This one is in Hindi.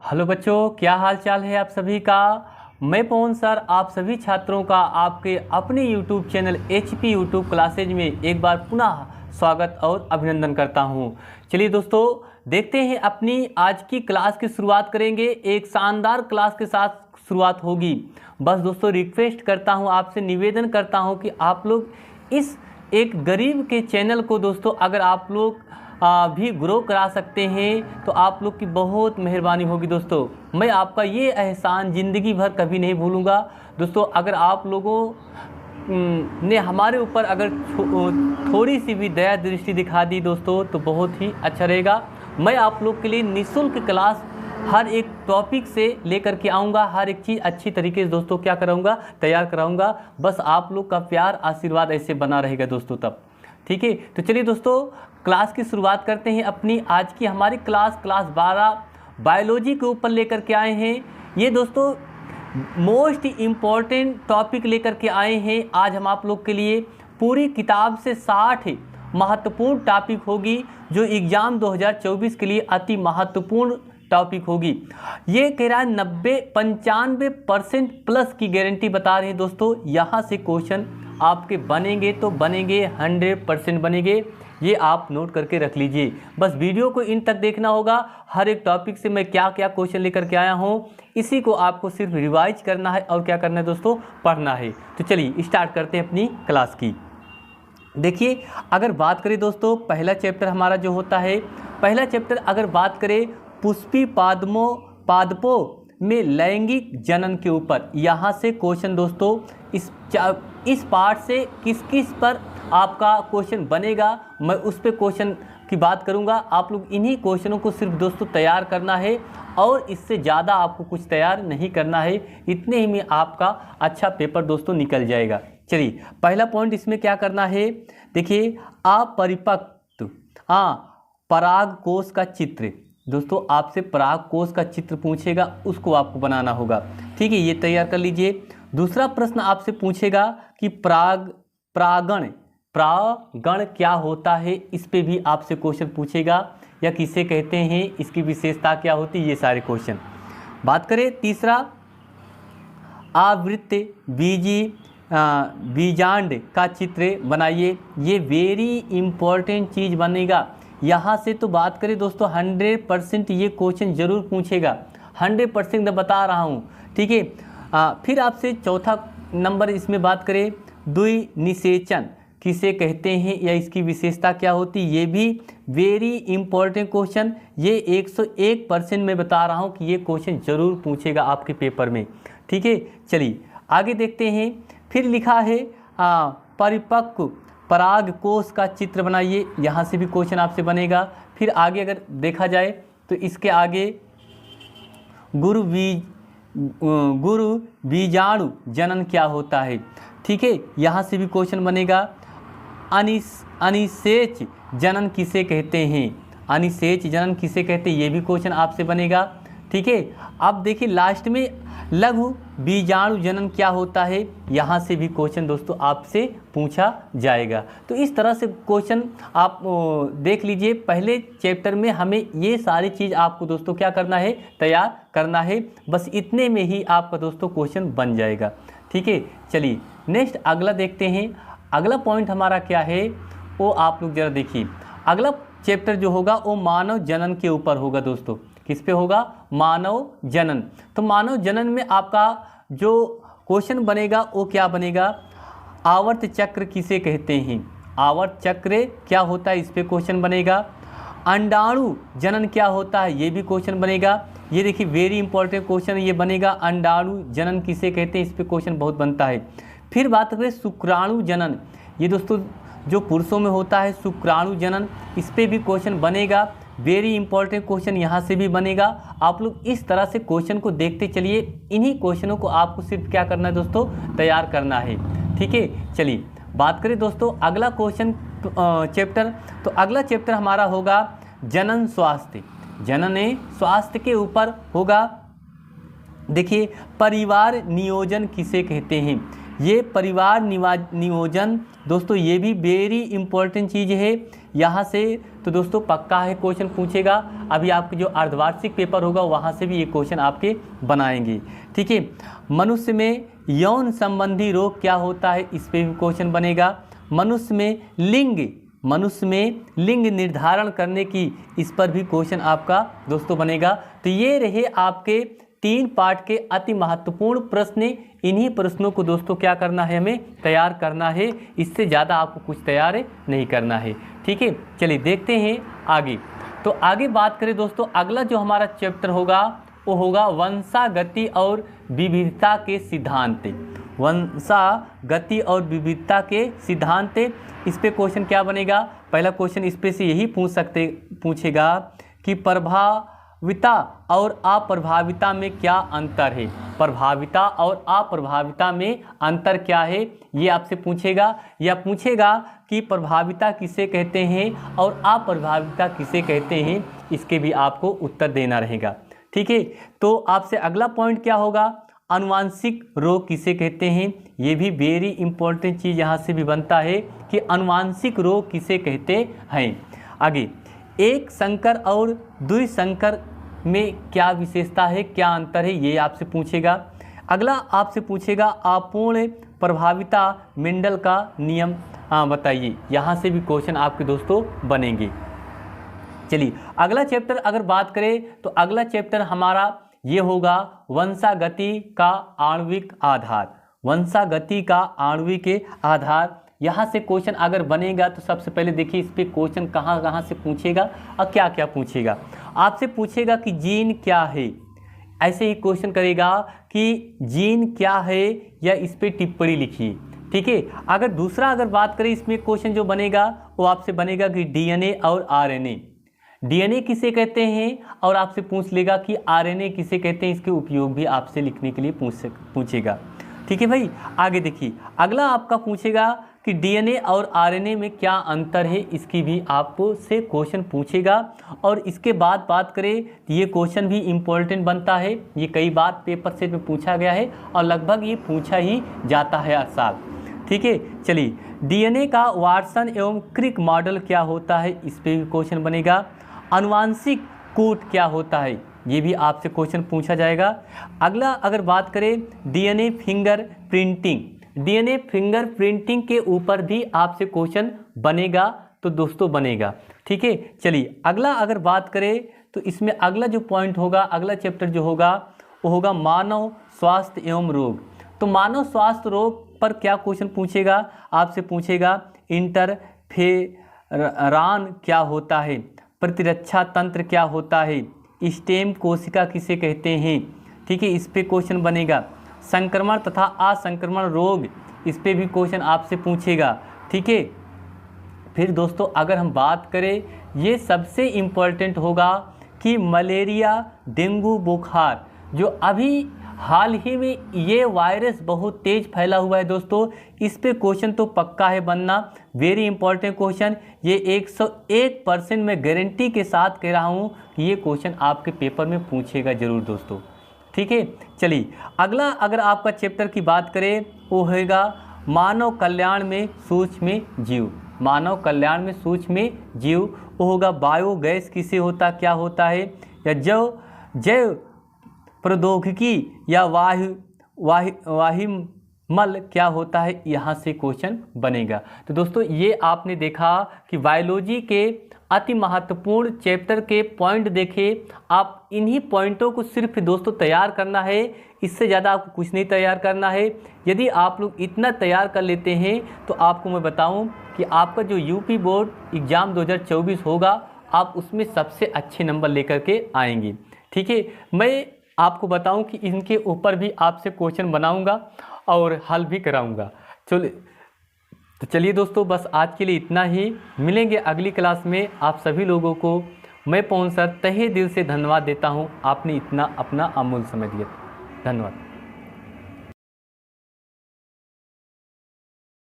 हेलो बच्चों, क्या हाल चाल है आप सभी का। मैं पवन सर आप सभी छात्रों का आपके अपने YouTube channel HP YouTube classes में एक बार पुनः स्वागत और अभिनंदन करता हूं। चलिए दोस्तों, देखते हैं अपनी आज की क्लास की शुरुआत करेंगे। एक शानदार क्लास के साथ शुरुआत होगी। बस दोस्तों रिक्वेस्ट करता हूं, आपसे निवेदन करता हूं कि आप लोग इस एक गरीब के चैनल को दोस्तों अगर आप लोग भी ग्रो करा सकते हैं तो आप लोग की बहुत मेहरबानी होगी। दोस्तों मैं आपका ये एहसान ज़िंदगी भर कभी नहीं भूलूंगा। दोस्तों अगर आप लोगों ने हमारे ऊपर अगर थोड़ी सी भी दया दृष्टि दिखा दी दोस्तों तो बहुत ही अच्छा रहेगा। मैं आप लोग के लिए निःशुल्क क्लास हर एक टॉपिक से लेकर के आऊँगा, हर एक चीज़ अच्छी तरीके से दोस्तों क्या कराऊँगा, तैयार कराऊँगा। बस आप लोग का प्यार आशीर्वाद ऐसे बना रहेगा दोस्तों तब, ठीक है। तो चलिए दोस्तों क्लास की शुरुआत करते हैं अपनी। आज की हमारी क्लास 12 बायोलॉजी के ऊपर लेकर के आए हैं। ये दोस्तों मोस्ट इम्पॉर्टेंट टॉपिक लेकर के आए हैं। आज हम आप लोग के लिए पूरी किताब से 60 महत्वपूर्ण टॉपिक होगी जो एग्ज़ाम 2024 के लिए अति महत्वपूर्ण टॉपिक होगी। ये कह रहा है 95% प्लस की गारंटी बता रहे हैं दोस्तों। यहाँ से क्वेश्चन आपके बनेंगे तो बनेंगे, 100% बनेंगे। ये आप नोट करके रख लीजिए। बस वीडियो को इन तक देखना होगा। हर एक टॉपिक से मैं क्या क्या क्वेश्चन लेकर के आया हूँ इसी को आपको सिर्फ रिवाइज करना है और क्या करना है दोस्तों, पढ़ना है। तो चलिए स्टार्ट करते हैं अपनी क्लास की। देखिए अगर बात करें दोस्तों पहला चैप्टर हमारा जो होता है, पहला चैप्टर अगर बात करें पुष्पी पादपों में लैंगिक जनन के ऊपर, यहाँ से क्वेश्चन दोस्तों इस पार्ट से किस किस पर आपका क्वेश्चन बनेगा मैं उस पे क्वेश्चन की बात करूंगा। आप लोग इन्हीं क्वेश्चनों को सिर्फ दोस्तों तैयार करना है और इससे ज़्यादा आपको कुछ तैयार नहीं करना है। इतने ही में आपका अच्छा पेपर दोस्तों निकल जाएगा। चलिए पहला पॉइंट इसमें क्या करना है, देखिए अपरिपक्व पराग कोश का चित्र। दोस्तों आपसे पराग कोश का चित्र पूछेगा, उसको आपको बनाना होगा, ठीक है। ये तैयार कर लीजिए। दूसरा प्रश्न आपसे पूछेगा कि परागण क्या होता है, इस पे भी आपसे क्वेश्चन पूछेगा। या किसे कहते हैं, इसकी विशेषता क्या होती है, ये सारे क्वेश्चन बात करें। तीसरा आवृत्त बीजांड का चित्र बनाइए। ये वेरी इंपॉर्टेंट चीज़ बनेगा। यहाँ से तो बात करें दोस्तों 100% ये क्वेश्चन जरूर पूछेगा, 100% बता रहा हूँ, ठीक है। फिर आपसे चौथा नंबर इसमें बात करें द्विनिषेचन किसे कहते हैं या इसकी विशेषता क्या होती है, ये भी वेरी इंपॉर्टेंट क्वेश्चन। ये 101% मैं बता रहा हूँ कि ये क्वेश्चन जरूर पूछेगा आपके पेपर में, ठीक है। चलिए आगे देखते हैं। फिर लिखा है परिपक्व पराग कोश का चित्र बनाइए। यहाँ से भी क्वेश्चन आपसे बनेगा। फिर आगे अगर देखा जाए तो इसके आगे गुरु बीजाणु जनन क्या होता है, ठीक है। यहाँ से भी क्वेश्चन बनेगा। अनिषेच जनन किसे कहते हैं, अनिषेच जनन किसे कहते हैं, ये भी क्वेश्चन आपसे बनेगा, ठीक है। अब देखिए लास्ट में लघु बीजाणु जनन क्या होता है, यहाँ से भी क्वेश्चन दोस्तों आपसे पूछा जाएगा। तो इस तरह से क्वेश्चन आप देख लीजिए। पहले चैप्टर में हमें ये सारी चीज़ आपको दोस्तों क्या करना है, तैयार करना है। बस इतने में ही आपका दोस्तों क्वेश्चन बन जाएगा, ठीक है। चलिए नेक्स्ट अगला देखते हैं। अगला पॉइंट हमारा क्या है वो आप लोग ज़रा देखिए। अगला चैप्टर जो होगा वो मानव जनन के ऊपर होगा दोस्तों। किस पे होगा, मानव जनन। तो मानव जनन में आपका जो क्वेश्चन बनेगा वो क्या बनेगा, आवर्त चक्र किसे कहते हैं, आवर्त चक्र क्या होता है, इस पे क्वेश्चन बनेगा। अंडाणु जनन क्या होता है, ये भी क्वेश्चन बनेगा। ये देखिए वेरी इंपॉर्टेंट क्वेश्चन ये बनेगा, अंडाणु जनन किसे कहते हैं, इस पे क्वेश्चन बहुत बनता है। फिर बात करें शुक्राणु जनन, ये दोस्तों जो पुरुषों में होता है शुक्राणु जनन, इस पे भी क्वेश्चन बनेगा। वेरी इंपॉर्टेंट क्वेश्चन यहाँ से भी बनेगा। आप लोग इस तरह से क्वेश्चन को देखते चलिए। इन्हीं क्वेश्चनों को आपको सिर्फ क्या करना है दोस्तों, तैयार करना है, ठीक है। चलिए बात करें दोस्तों अगला क्वेश्चन चैप्टर। तो अगला चैप्टर हमारा होगा जनन स्वास्थ्य। जनन स्वास्थ्य के ऊपर होगा। देखिए परिवार नियोजन किसे कहते हैं, ये परिवार नियोजन दोस्तों ये भी वेरी इंपॉर्टेंट चीज़ है। यहाँ से तो दोस्तों पक्का है क्वेश्चन पूछेगा। अभी आपके जो अर्धवार्षिक पेपर होगा वहाँ से भी ये क्वेश्चन आपके बनाएंगे। ठीक है, मनुष्य में यौन संबंधी रोग क्या होता है, इस पर भी क्वेश्चन बनेगा। मनुष्य में लिंग निर्धारण करने की, इस पर भी क्वेश्चन आपका दोस्तों बनेगा। तो ये रहे आपके 3 पार्ट के अति महत्वपूर्ण प्रश्न। इन्हीं प्रश्नों को दोस्तों क्या करना है, हमें तैयार करना है, इससे ज़्यादा आपको कुछ तैयार नहीं करना है। ठीक है, चलिए देखते हैं आगे। तो आगे बात करें दोस्तों, अगला जो हमारा चैप्टर होगा वो होगा वंशागति और विविधता के सिद्धांत। वंशागति और विविधता के सिद्धांत, इस पे क्वेश्चन क्या बनेगा। पहला क्वेश्चन इस पे से यही पूछेगा कि प्रभाविता और अप्रभाविता में क्या अंतर है। प्रभाविता और अप्रभाविता में अंतर क्या है, ये आपसे पूछेगा। या पूछेगा कि प्रभाविता किसे कहते हैं और अप्रभाविता किसे कहते हैं, इसके भी आपको उत्तर देना रहेगा। ठीक है, तो आपसे अगला पॉइंट क्या होगा, अनुवांशिक रोग किसे कहते हैं। ये भी वेरी इंपॉर्टेंट चीज़ यहाँ से भी बनता है कि अनुवांशिक रोग किसे कहते हैं। आगे, एक संकर और द्विसंकर में क्या विशेषता है, क्या अंतर है, ये आपसे पूछेगा। अगला आपसे पूछेगा अपूर्ण प्रभाविता मेंडल का नियम बताइए। यहाँ से भी क्वेश्चन आपके दोस्तों बनेंगे। चलिए अगला चैप्टर अगर बात करें तो अगला चैप्टर हमारा ये होगा वंशागति का आणविक आधार। वंशागति का आणविक आधार, यहाँ से क्वेश्चन अगर बनेगा तो सबसे पहले देखिए इस पे क्वेश्चन कहाँ से पूछेगा और क्या क्या पूछेगा। आपसे पूछेगा कि जीन क्या है, ऐसे ही क्वेश्चन करेगा कि जीन क्या है, या इस पे टिप्पणी लिखिए। ठीक है, अगर दूसरा अगर बात करें इसमें क्वेश्चन जो बनेगा वो आपसे बनेगा कि डीएनए और आरएनए। डीएनए किसे कहते हैं और आपसे पूछ लेगा कि आरएनए किसे कहते हैं, इसके उपयोग भी आपसे लिखने के लिए पूछेगा। ठीक है भाई, आगे देखिए अगला आपका पूछेगा कि डीएनए और आरएनए में क्या अंतर है, इसकी भी आपको से क्वेश्चन पूछेगा। और इसके बाद बात करें तो ये क्वेश्चन भी इम्पोर्टेंट बनता है, ये कई बार पेपर सेट में पूछा गया है और लगभग ये पूछा ही जाता है हर साल। ठीक है, चलिए डीएनए का वाटसन एवं क्रिक मॉडल क्या होता है, इस पर भी क्वेश्चन बनेगा। आनुवांशिक कोड क्या होता है, ये भी आपसे क्वेश्चन पूछा जाएगा। अगला अगर बात करें DNA finger printing, DNA finger printing के ऊपर भी आपसे क्वेश्चन बनेगा, तो दोस्तों बनेगा। ठीक है, चलिए अगला अगर बात करें तो इसमें अगला जो पॉइंट होगा, अगला चैप्टर जो होगा वो होगा मानव स्वास्थ्य एवं रोग। तो मानव स्वास्थ्य रोग पर क्या क्वेश्चन पूछेगा, आपसे पूछेगा इंटरफेरान क्या होता है, प्रतिरक्षा तंत्र क्या होता है, स्टेम कोशिका किसे कहते हैं। ठीक है, इस पे क्वेश्चन बनेगा। संक्रमण तथा असंक्रमण रोग, इस पे भी क्वेश्चन आपसे पूछेगा। ठीक है, फिर दोस्तों अगर हम बात करें, ये सबसे इम्पोर्टेंट होगा कि मलेरिया डेंगू बुखार, जो अभी हाल ही में ये वायरस बहुत तेज़ फैला हुआ है दोस्तों, इस पे क्वेश्चन तो पक्का है बनना, वेरी इंपॉर्टेंट क्वेश्चन। ये 101% मैं गारंटी के साथ कह रहा हूँ कि ये क्वेश्चन आपके पेपर में पूछेगा जरूर दोस्तों। ठीक है, चलिए अगला अगर आपका चैप्टर की बात करें वो होगा मानव कल्याण में सूक्ष्म जीव। मानव कल्याण में सूक्ष्म जीव वो होगा बायोगैस किसे होता क्या होता है, या जैव प्रौद्योगिकी या वायुमल क्या होता है, यहाँ से क्वेश्चन बनेगा। तो दोस्तों ये आपने देखा कि बायोलॉजी के अति महत्वपूर्ण चैप्टर के पॉइंट देखे। आप इन्हीं पॉइंटों को सिर्फ दोस्तों तैयार करना है, इससे ज़्यादा आपको कुछ नहीं तैयार करना है। यदि आप लोग इतना तैयार कर लेते हैं तो आपको मैं बताऊं कि आपका जो यूपी बोर्ड एग्ज़ाम 2024 होगा, आप उसमें सबसे अच्छे नंबर लेकर के आएंगे। ठीक है, मैं आपको बताऊं कि इनके ऊपर भी आपसे क्वेश्चन बनाऊंगा और हल भी कराऊंगा। तो चलिए दोस्तों, बस आज के लिए इतना ही। मिलेंगे अगली क्लास में। आप सभी लोगों को मैं पवन सर तहे दिल से धन्यवाद देता हूं, आपने इतना अपना अमूल्य समय दिया। धन्यवाद।